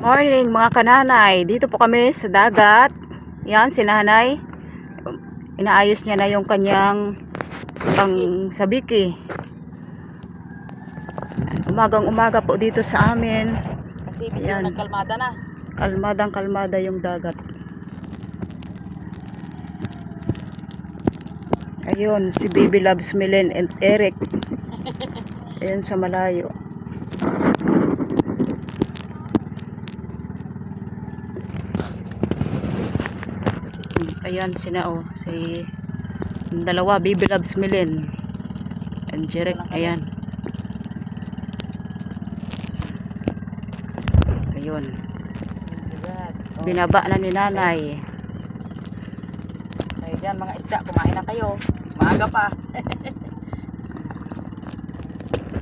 Morning mga kananay, dito po kami sa dagat. Yan si nanay, inaayos niya na yung kanyang pang sabiki. Umagang umaga po dito sa amin. Kasi medyo nagkalmada na. Kalmadang yung dagat. Ayun si Baby Loves Milen and Eric. Ayun sa malayo. Ayan si dalawa, Baby Loves Milen and Eric. Ayan. Ayun. Binaba na ni nanay. Kaya dyan mga isda, kumain na kayo. Maaga pa.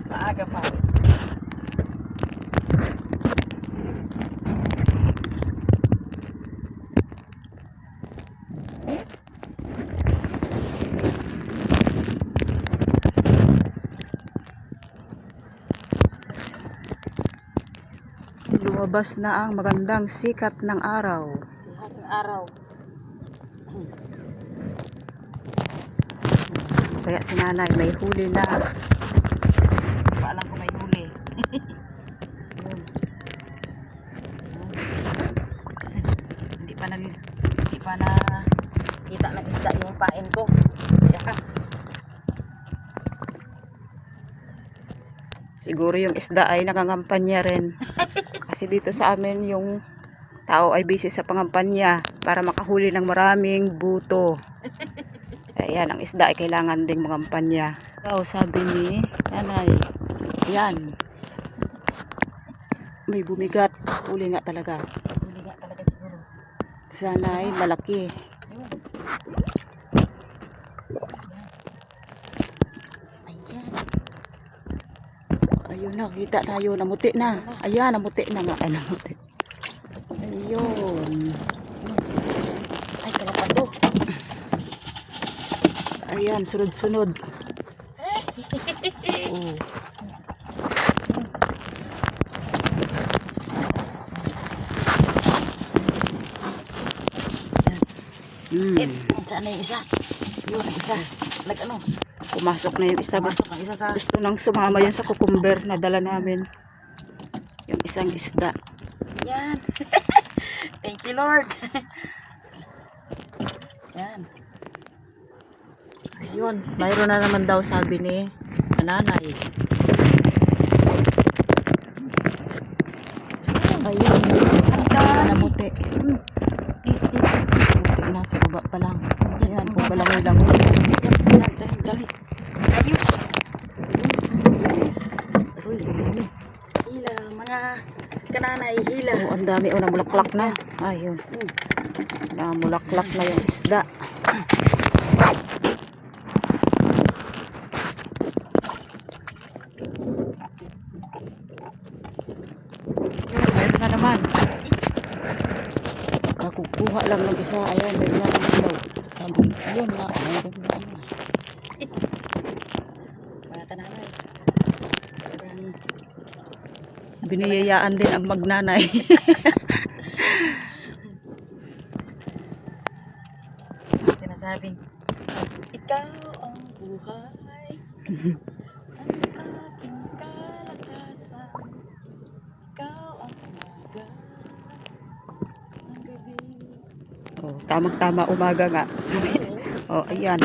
Maaga pa. Lumabas na ang magandang sikat ng araw. Sikat ng araw. Kaya si nanay may huli na. Paalam ko may huli. Hindi pa na kita ng isda yung pain ko. Siguro yung isda ay nangangampanya rin. Kasi dito sa amin yung tao ay busy sa pangampanya para makahuli ng maraming buto. Ayan, ang isda ay kailangan ding mangampanya. Sabi ni nanay, yan, may bumigat. Huli nga talaga. Huli nga talaga siguro. Sana ay malaki. Ayun na, kita tayo. Namuti na. Ayan, namuti na nga. Ay, namuti. Ayun. Ay, kalapad to. Ayan, sunod-sunod. Oh. Saan na yung isa? Yun, isa. Nag-ano? Pumasok na yung isa. Pumasok ang isa sa... Gusto nang sumama yan sa cucumber na dala namin. Yung isang isda. Yan. Thank you, Lord. Yan. Ayun, mayroon na naman daw sabi ni nanay. Ayun. Namuti. Namuti na sa baba pa lang. Ayan, kung balangoy-langoy. Dali. Ayun. Uy, dami. Hila, mga kananay, hila. Oh, ang dami. Oh, namulaklak na. Ayun. Namulaklak na yung isda. Ayun na naman. Nakukuha lang ng isa. Ayan, may na naman daw. Sabi, ayun na. Ayun na. Mga kananay. Biniyayaan din ang magnanay. Sinasabing, ikaw ang buhay. Ang aking kalakasan. Ikaw ang umaga. Ang gabi. Oh, tamang-tama umaga nga. Sabi, oh, ayan.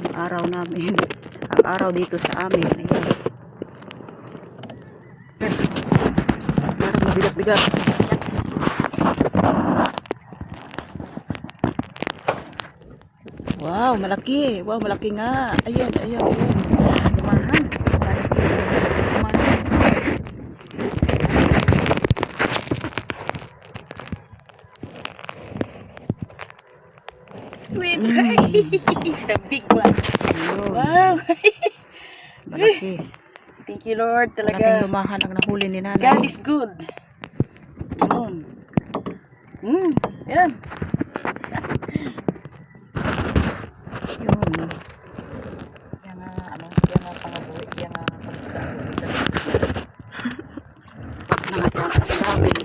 Ang araw namin. Ang araw dito sa amin. Ayan. Parang mabigat-bigat. Wow, malaki. Wow, malaki nga. Ayun, ayun, ayun. Lumahan. Malaki. Lumahan. Sweet. The big one. Ayun. Wow. Malaki. Thank you, Lord. Malaking Talaga. lumahan ang nahuli ni nanay. God is good. Ganun. Yan. Yun. Yan nga, yan nga pangabuhi. Yan nga palisda. Nangatawag sa namin.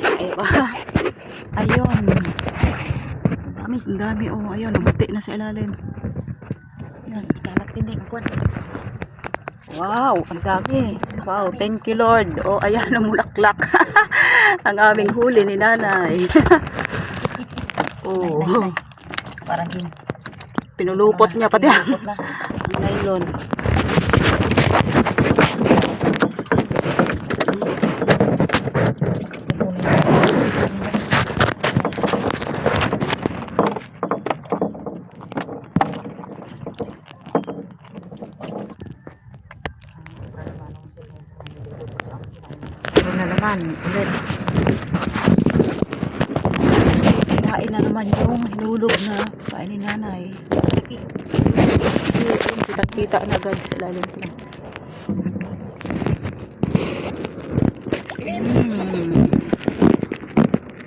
dami oh. Ayun, nabuti na sa ilalim. Yan. Kalat hindi ang kwan. Wow, ang dami. Wow, thank you Lord. Oh, ayan ang mulaklak. Ang aming huli ni nanay. Oh, Nay. Parang pinulupot niya pati ang pinulupot na. nylon. Ito na naman ulit. Kain na naman yung hinulog na kain ni nanay. Kita-kita na guys sa lalim ko.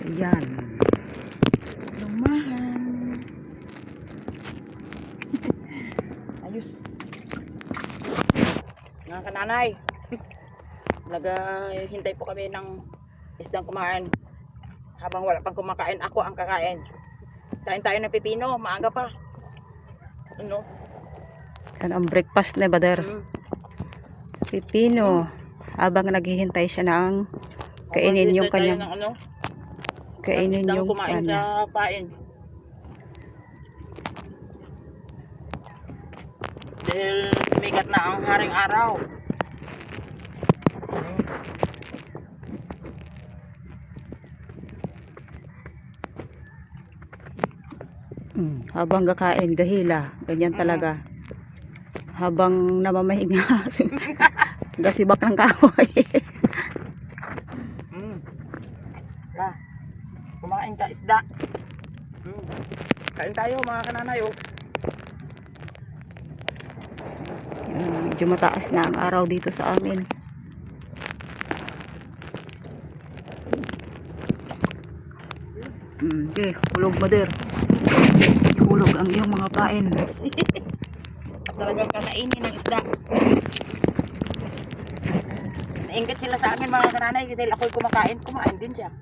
Ayan. Lumahan. Ayos. Mga kananay. Hintay po kami ng isdang kumain. Habang wala pang kumakain, ako ang kakain. Kain tayo ng pipino, maaga pa. Ano? Yan ang breakfast na bader. Pipino. Habang naghihintay siya ng kainin yung kanyang kainin yung kumain sa pain. Dahil migat na ang haring araw. Habang kakain, gahila. Ganyan talaga. Habang namamahinga, gasibak ng kahoy. Kumain ka isda. Kain tayo mga kananay. Oh. Medyo mataas na ang araw dito sa amin. Okay, hulog mader. Hulog ang iyong mga kain. Talagang kakainin ng isda. Naingat sila sa amin mga kananay dahil ako'y kumain din siya.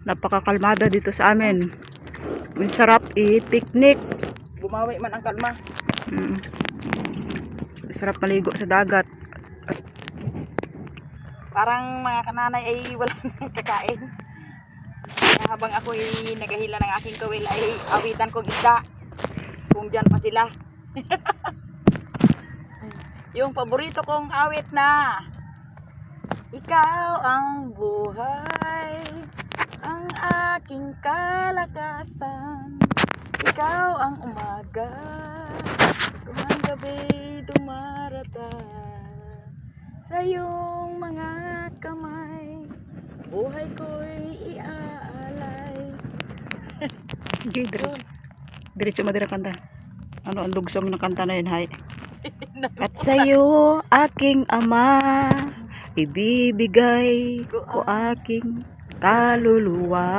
Napakakalmada dito sa amin. Masarap i-picnic. Bumawi man ang kalma. Masarap maligo sa dagat. Parang mga kananay ay wala nang kakain. Kaya habang ako'y nagahila ng aking kawil ay awitan kong isda. Kung dyan pa sila. Yung paborito kong awit na ikaw ang buhay, ang aking kalakasan. Ikaw ang umaga, kung ang gabi dumarating. Sa iyong mga kamay, buhay ko'y iaalay. Diretso madira kanta. Ano ang dugsong ng kanta na yun, hay? At sa'yo, aking ama, ibibigay ko aking kaluluwa.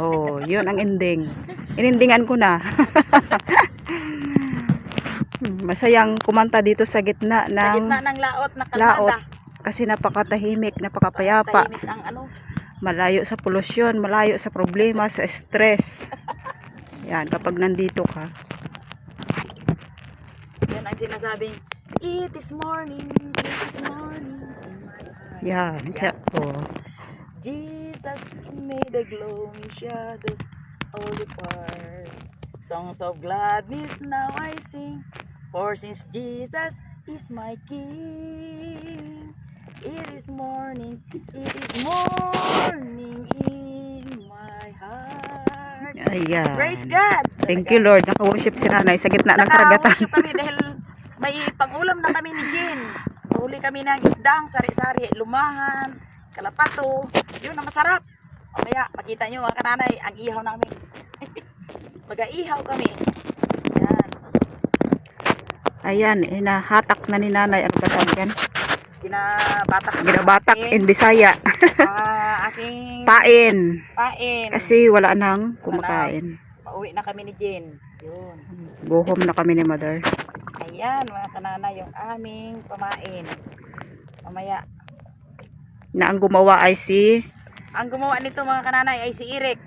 Oh, yun ang ending. Inendingan ko na. Masayang kumanta dito sa gitna ng laot na kalmada. laot. Kasi napakatahimik, napakapayapa. Tahimik ang ano. Malayo sa polusyon, malayo sa problema, sa stress. Yan, kapag nandito ka. Yan ang sinasabing, it is morning in my heart. Yan, oh. Jesus made the glowing shadows all depart. Songs of gladness now I sing, for since Jesus is my King. It is morning in my heart. Ayan. Praise God! Thank you Lord, naka-worship si nanay sa gitna ng karagatan. Naka-worship kami dahil may pangulam na kami ni Jen. Huli kami ng isdang, sari-sari, lumahan, kalapato. Yun na masarap. Mamaya, makita nyo mga kananay, ang ihaw namin. Mag-ihaw kami. Yan. Ayan, inahatak na ni nanay. Ano ba sabi yan? Ginabatak in Bisaya. Aking Pain. pain. Kasi wala nang kumakain. Pauwi na kami ni Jen. Yun. Go home na kami ni mother. Ayan mga kananay, yung aming pamain. Mamaya. Na ang gumawa ay si Ang gumawa nito mga kananay ay si Eric.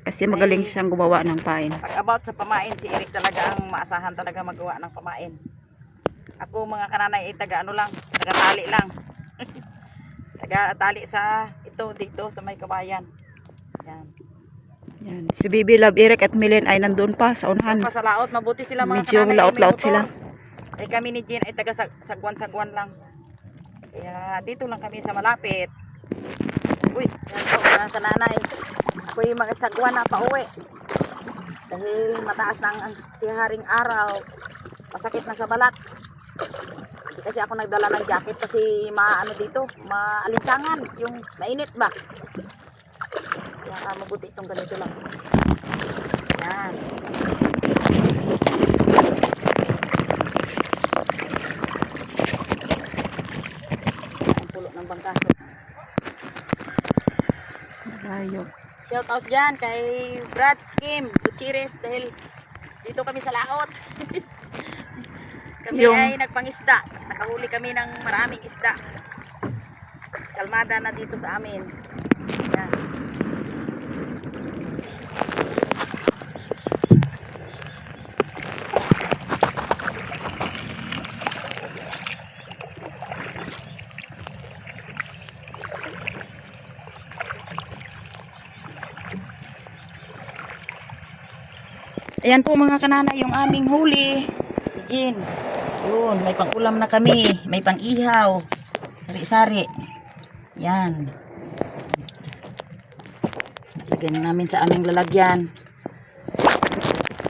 Kasi magaling siyang gumawa ng pain. Pag about sa pamain, si Eric talaga ang maasahan talaga magawa ng pamain. Ako mga kananay ay taga ano lang, taga tali lang. Taga tali sa dito sa may kabayan. Yan. Yan. Si Bibi Love, Eric at Milen ay nandun pa sa unahan. Pa sa laot, mabuti sila mga Medyo kananay. laot-laot sila. Ay kami ni Jean ay taga sagwan-sagwan lang. Kaya dito lang kami sa malapit. Uy, yan po mga kananay. Ako yung mga sagwan na pauwi. Dahil mataas na ang siharing araw. Masakit na sa balat. Hindi kasi ako nagdala ng jacket kasi maano dito, maalinsangan. Yung mainit ba? Kaya mabuti itong ganito lang. Yan. Ang pulo ng bangkaso. Layo. Shout out dyan kay Brad Kim Gutierrez dahil dito kami sa laot. Kami ay nagpangisda. Nakahuli kami ng maraming isda. Kalmada na dito sa amin. Yan. Ayan po mga kanana yung aming huli. Jin. Yun, may pang-ulam na kami. May pang-ihaw. Sari-sari. Yan. Lagyan namin sa aming lalagyan.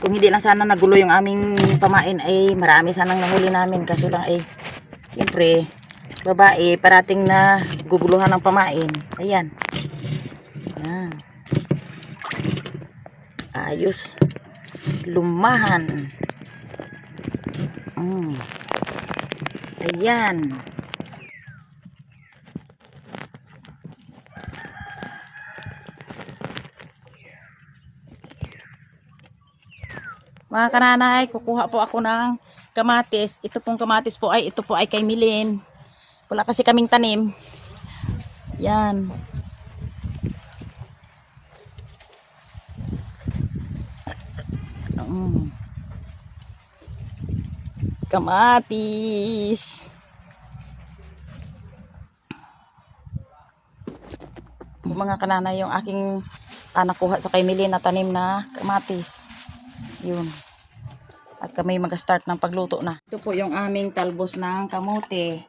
Kung hindi lang sana nagulo yung aming pamain ay marami sanang nahuli namin. Kaso lang ay siyempre babae parating na guguluhan ng pamain. Ayan. Yan. Ayos. Lumahan. Ayan. Mga kananay, kukuha po ako ng kamatis. Ito pong kamatis po ay kay Milin. Wala kasi kaming tanim. Yan. Kamatis. Mga kananay, yung aking nakuha sa kay Milin na tanim na kamatis. Yun. At kami mag-start ng pagluto na. Ito po yung aming talbos ng kamote.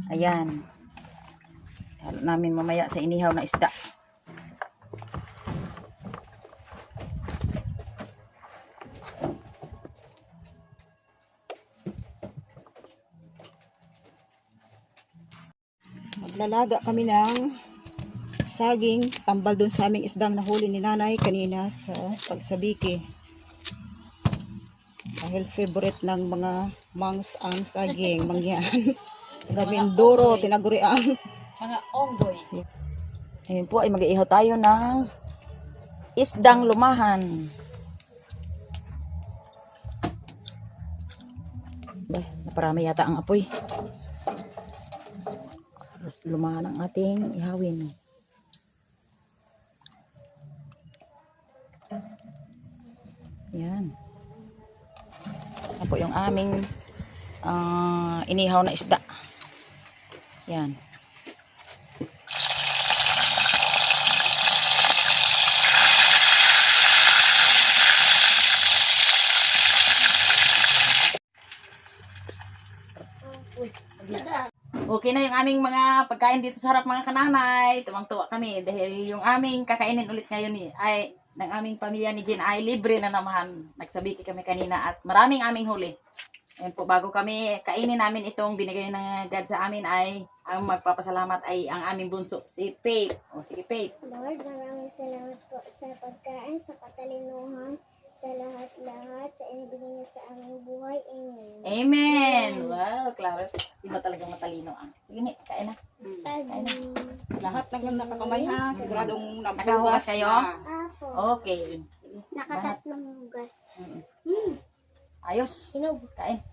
Ayan. Halo namin mamaya sa inihaw na isda. Maglalaga kami ng saging. Tambal dun sa aming isdang nahuli ni nanay kanina sa pagsabiki. Dahil favorite ng mga mangs ang saging, mangyan. Gabinduro, tinagurian. Mga onggoy. Ngayon po ay mag-iihaw tayo ng isdang lumahan. Bah, naparami yata ang apoy. Lumahan ang ating ihawin. Yan. Yan po yung aming inihaw na isda. Yan. Okay na yung aming mga pagkain dito sa harap mga kananay. Tuwang-tuwa kami dahil yung aming kakainin ulit ngayon ay ng aming pamilya ni Jen ay libre na naman. Nagsabiki kami kanina at maraming aming huli. Ayun po, bago kami kainin namin itong binigay ng God sa amin ay ang magpapasalamat ay ang aming bunso, si Faith. O sige Faith. Lord, maraming salamat po sa pagkain, sa katalinuhan, sa lahat-lahat, sa inibigay niyo sa aming buhay. Amen. Amen! Wow, Clara. Iba talagang matalino ang. Sige ni, kain na. Saging. Lahat ng nakakamay ha, siguradong Nakahugas kayo? Apo. Okay. Nakatatlong hugas. Ayos. Hinog. Kain.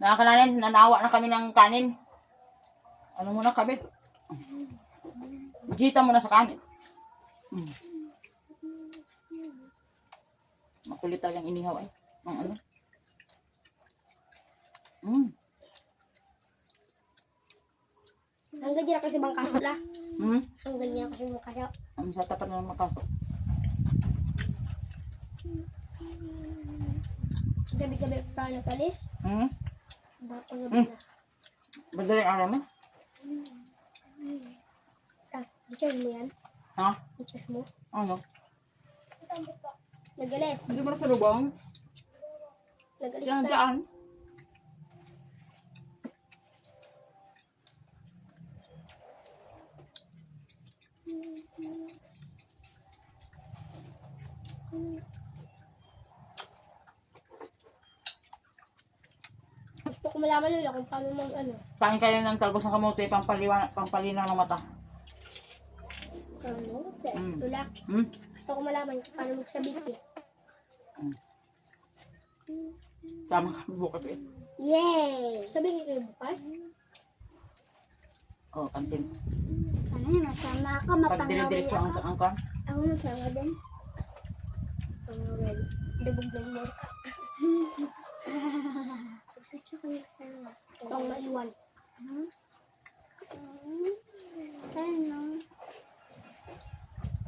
Mga kananin, nanawa na kami ng kanin. Ano muna kami? Jita mo na sa kanin. Makulit talagang inihaw ay. Ang ano? Hanggang dyan kasi bang kaso la. Hanggang dyan kasi bang kaso. Ang sa tapat na ng makaso. Gabi-gabi pa nakalis. Baka gabi na. Madaling araw na? Di-charge mo yan? Ha? I-charge mo? Ano? Nagalis. Hindi mo na sa lubong? Nagalis Diyan, na. diyan. Gusto ko malaman nila kung paano mag ano. Kain kayo ng talbos ng kamote, pampalinaw ng mata. Ano? Mm. Tulak. Gusto ko malaman kung paano magsabiti. Tama ka, bukas eh. Yay! Sabihin kayo bukas? Oh, kantin. Ano yun? Masama ako. Pag dire-diretso ang kan. Ako masama din. Pangawal. Dubog ng morka. Gusto ko masama. Pang maiwan. Ano?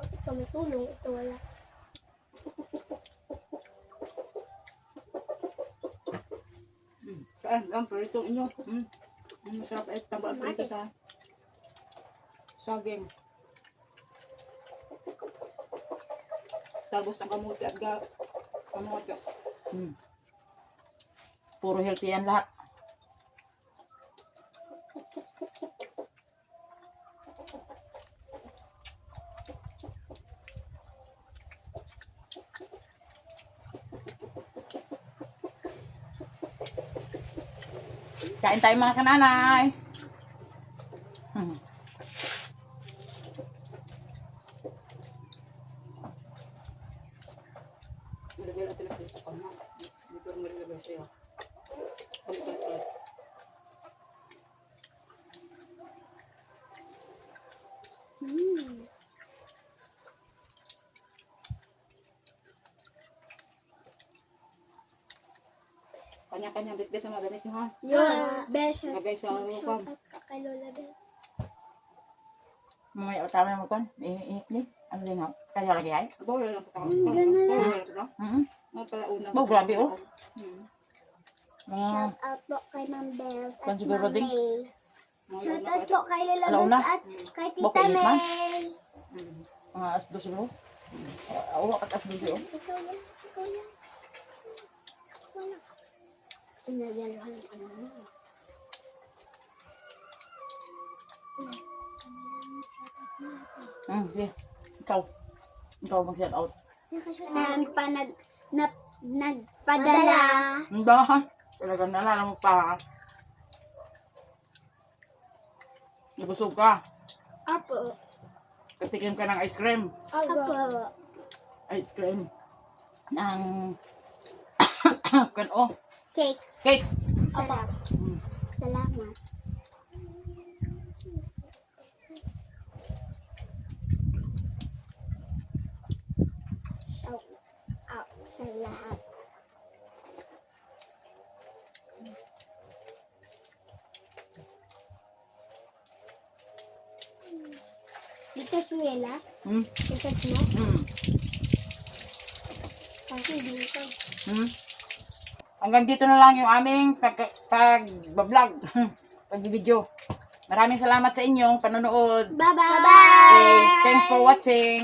Ito may tulong. Ito wala. Saan? Ang prito inyo. Masarap eh. Tambal ang prito sa saging. Talbos ang kamote at kamotes. Puro healthy yan lahat. Kain tayo mga kananay. Kanya-kanya bit-bit sa mga damit nyo ha. Yeah. Best. Lagay sa lupang. Kay Lola Best. Mamaya utama mo kon. Ihit ni. Ano din ha? Kaya lagi ay? Bawal lang kita. Ganun lang. Bawal lang. Mga pala una. Oh, grabe oh. Mga Shout out po kay Ma'am Bells at Kung siguro Ma'am din. May. Mga Shout una out po kay Lola Alauna. Bells at kay Tita Bokeh, Yitman. May. mga asdo siguro. Awa kat asdo siyo. Ikaw yan. Ikaw yan. Wala. Inagaluhan ko na. Sige. Ikaw. Ikaw mag-shout out. Nagpadala. Hindi ha. Talagang nalala mo pa. Nabusog ka. Apo. Katikim ka ng ice cream. Apo. Ice cream. Ng kano. Cake. Cake. Apo. Salamat. Shout out sa lahat. Dito suwela. Dito mo. Kasi dito. Hanggang dito na lang yung aming pag-vlog. Pag-video. Maraming salamat sa inyong panonood. Bye-bye. Okay, thanks for watching.